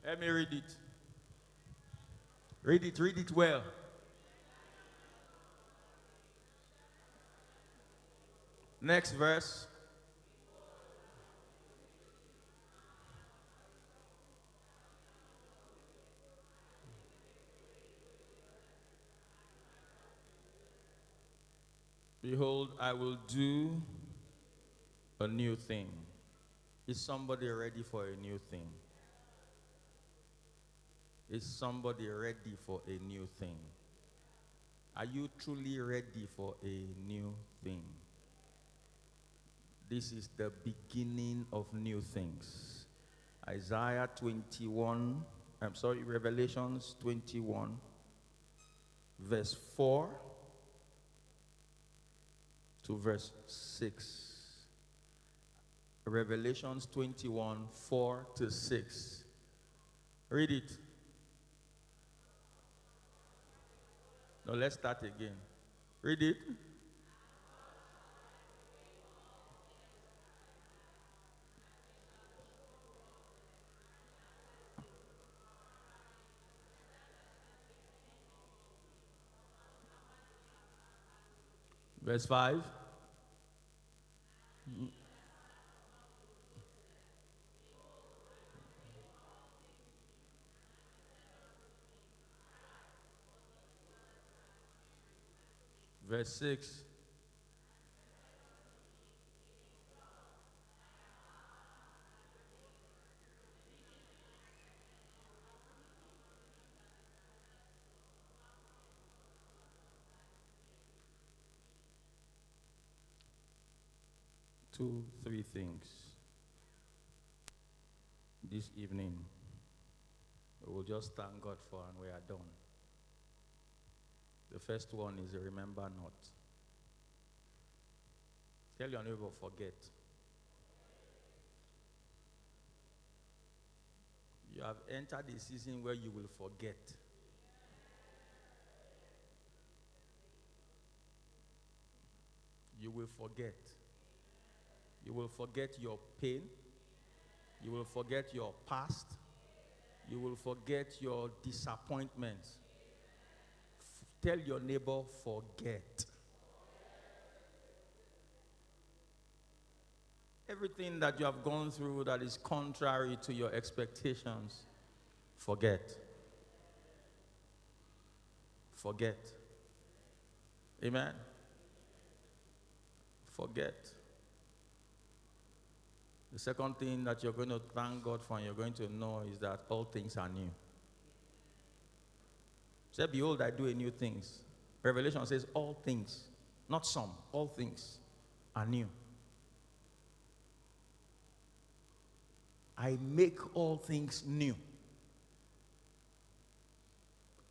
Let me read it. Read it well. Next verse. Behold, I will do a new thing. Is somebody ready for a new thing? Is somebody ready for a new thing? Are you truly ready for a new thing? This is the beginning of new things. Revelations 21, verse 4 to verse 6. Revelations 21, 4 to 6. Read it. No, let's start again. Read it. Verse 5. Verse 6. Two, three things this evening we will just thank God for, and we are done. The first one is remember not. Tell your neighbor, forget. You have entered a season where you will forget. You will forget. You will forget your pain. You will forget your past. You will forget your disappointments. Tell your neighbor, forget. Everything that you have gone through that is contrary to your expectations, forget. Forget. Amen? Forget. The second thing that you're going to thank God for and you're going to know is that all things are new. Say, behold, I do a new things. Revelation says all things, not some, all things are new. I make all things new.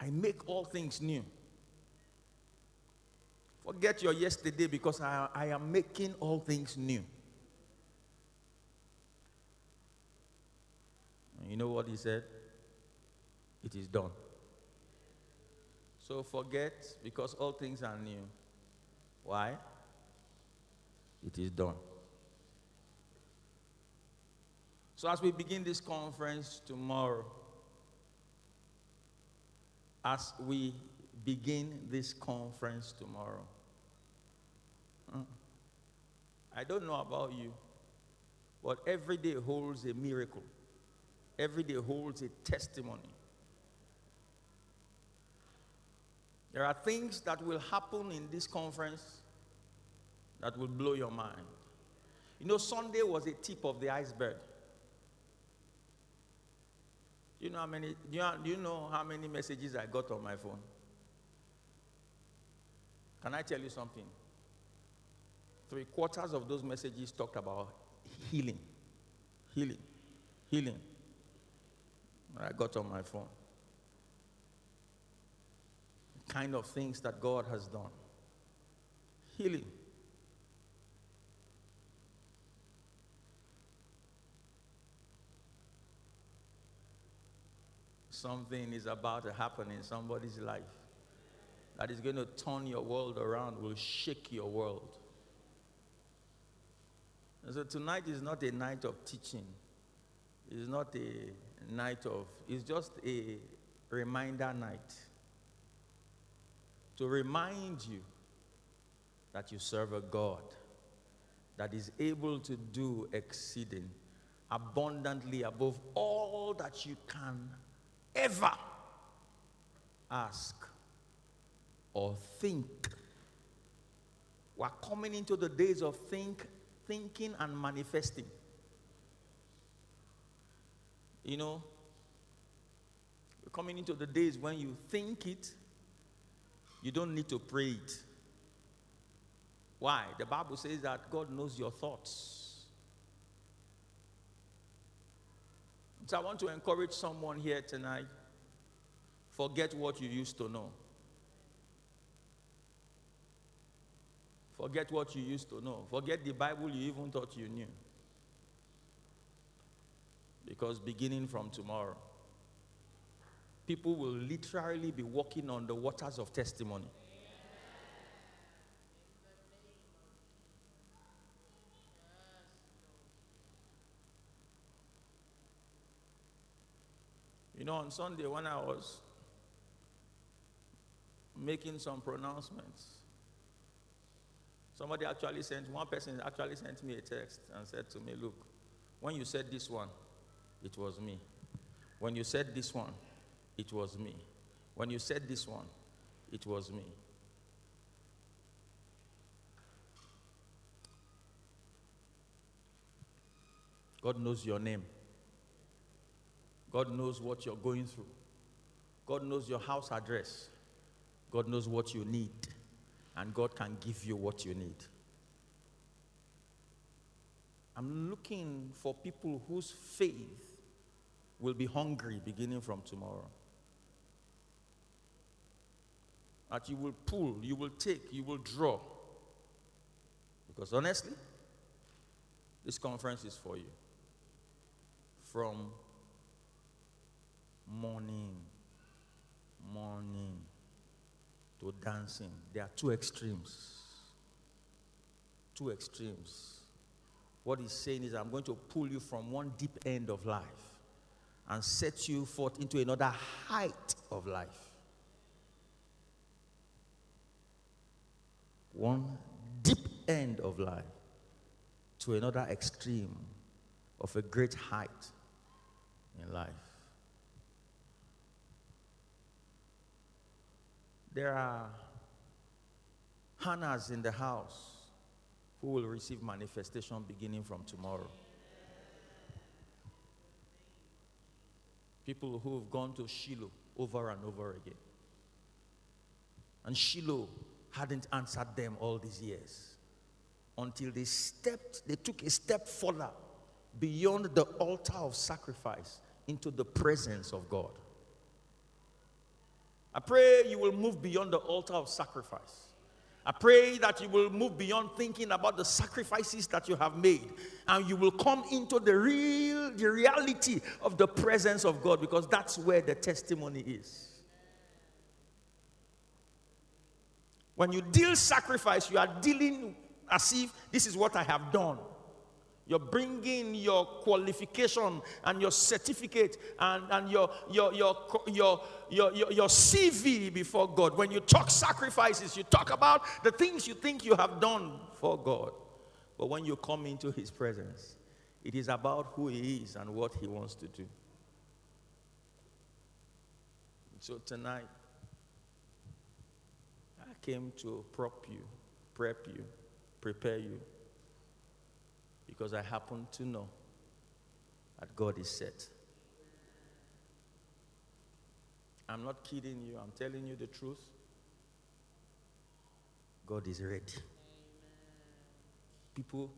I make all things new. Forget your yesterday, because I am making all things new. And you know what he said? It is done. So forget, because all things are new. Why? It is done. So as we begin this conference tomorrow, I don't know about you, but every day holds a miracle. Every day holds a testimony. There are things that will happen in this conference that will blow your mind. You know, Sunday was a tip of the iceberg. Do you know how many messages I got on my phone? Can I tell you something? 3/4 of those messages talked about healing. Healing. Healing. I got on my phone. The kind of things that God has done. Healing. Something is about to happen in somebody's life that is going to turn your world around, will shake your world. And so tonight is not a night of teaching. It's not a night of, it's just a reminder night to remind you that you serve a God that is able to do exceeding abundantly above all that you can ever ask or think. We're coming into the days of thinking and manifesting. You know, we're coming into the days when you think it, you don't need to pray it. Why? The Bible says that God knows your thoughts. So I want to encourage someone here tonight. Forget what you used to know. Forget what you used to know. Forget the Bible you even thought you knew. Because beginning from tomorrow, people will literally be walking on the waters of testimony. You know, on Sunday when I was making some pronouncements, one person actually sent me a text and said to me, look, when you said this one, it was me. When you said this one, it was me. When you said this one, it was me. God knows your name. God knows what you're going through. God knows your house address. God knows what you need. And God can give you what you need. I'm looking for people whose faith will be hungry beginning from tomorrow. That you will pull, you will take, you will draw. Because honestly, this conference is for you. From morning to dancing. There are two extremes. Two extremes. What he's saying is, I'm going to pull you from one deep end of life and set you forth into another height of life. One deep end of life to another extreme of a great height in life. There are Hannahs in the house who will receive manifestation beginning from tomorrow. People who have gone to Shiloh over and over again. And Shiloh hadn't answered them all these years until they took a step further beyond the altar of sacrifice into the presence of God. I pray you will move beyond the altar of sacrifice. I pray that you will move beyond thinking about the sacrifices that you have made, and you will come into the reality of the presence of God, because that's where the testimony is. When you deal sacrifice, you are dealing as if this is what I have done. You're bringing your qualification and your certificate and your CV before God. When you talk sacrifices, you talk about the things you think you have done for God. But when you come into his presence, it is about who he is and what he wants to do. So tonight, I came to prep you, prepare you. Because I happen to know that God is set. I'm not kidding you. I'm telling you the truth. God is ready. People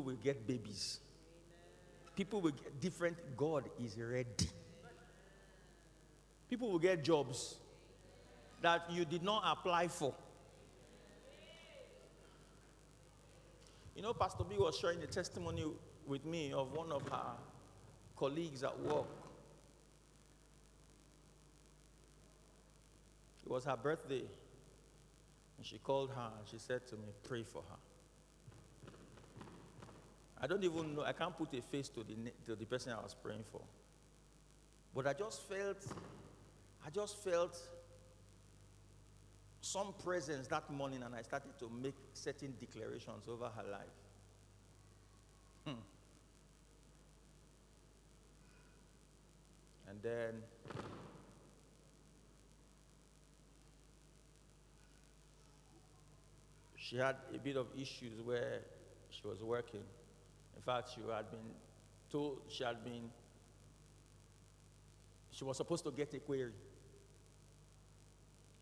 will get babies. People will get different. God is ready. People will get jobs that you did not apply for. You know, Pastor B was sharing a testimony with me of one of her colleagues at work. It was her birthday. And she called her and she said to me, pray for her. I don't even know, I can't put a face to the person I was praying for. But I just felt some presence that morning, and I started to make certain declarations over her life. And then she had a bit of issues where she was working. In fact, she was supposed to get a query.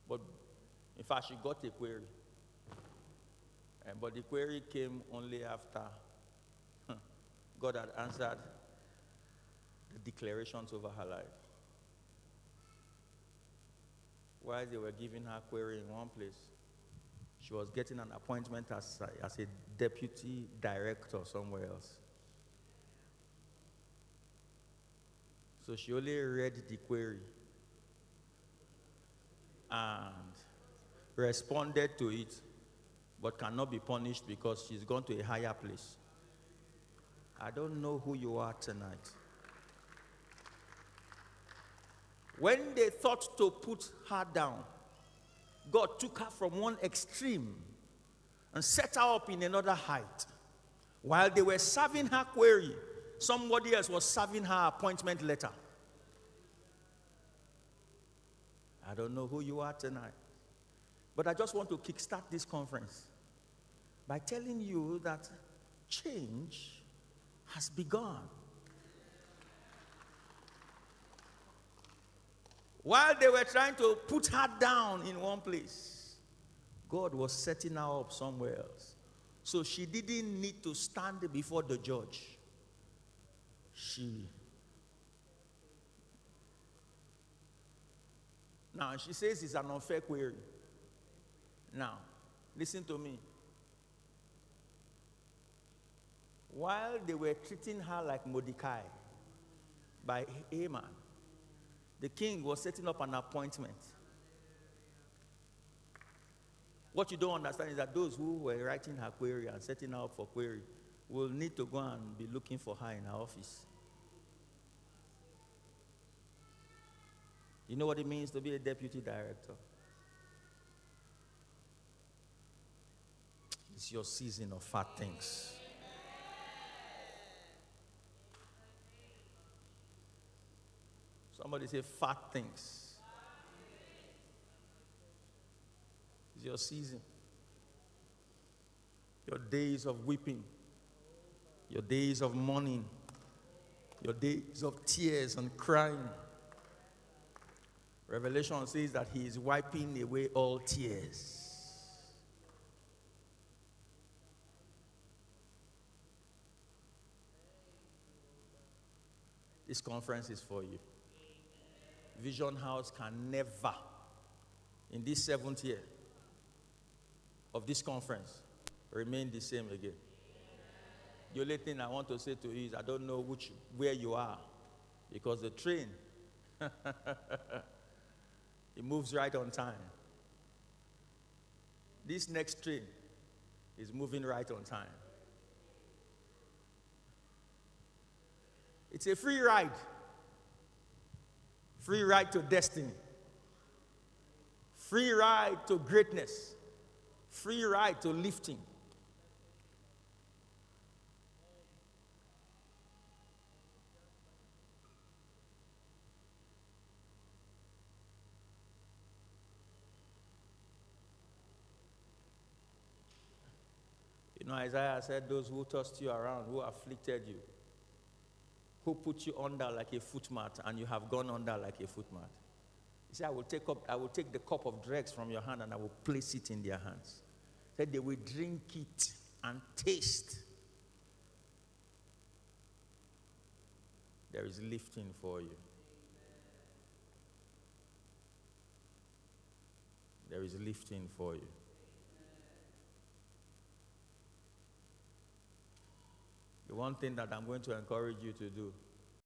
But in fact, she got a query. But the query came only after God had answered the declarations over her life. While they were giving her query in one place, she was getting an appointment as a deputy director somewhere else. So she only read the query and responded to it, but cannot be punished because she's gone to a higher place. I don't know who you are tonight. When they thought to put her down, God took her from one extreme and set her up in another height. While they were serving her query, somebody else was serving her appointment letter. I don't know who you are tonight, but I just want to kickstart this conference by telling you that change has begun. While they were trying to put her down in one place, God was setting her up somewhere else. So she didn't need to stand before the judge. Now, she says it's an unfair query. Now, listen to me. While they were treating her like Mordecai by Haman, the king was setting up an appointment. What you don't understand is that those who were writing her query and setting her up for query will need to go and be looking for her in her office. You know what it means to be a deputy director? It's your season of fat things. Somebody say fat things. It's your season. Your days of weeping. Your days of mourning. Your days of tears and crying. Revelation says that he is wiping away all tears. This conference is for you. Vision House can never, in this 7th year of this conference, remain the same again. The only thing I want to say to you is I don't know where you are, because the train, it moves right on time. This next train is moving right on time. It's a free ride. Free ride to destiny. Free ride to greatness. Free ride to lifting. You know, Isaiah said, those who tossed you around, who afflicted you, who put you under like a footmat, and you have gone under like a footmat. He said, I will take the cup of dregs from your hand and I will place it in their hands. He said they will drink it and taste. There is lifting for you. There is lifting for you. The one thing that I'm going to encourage you to do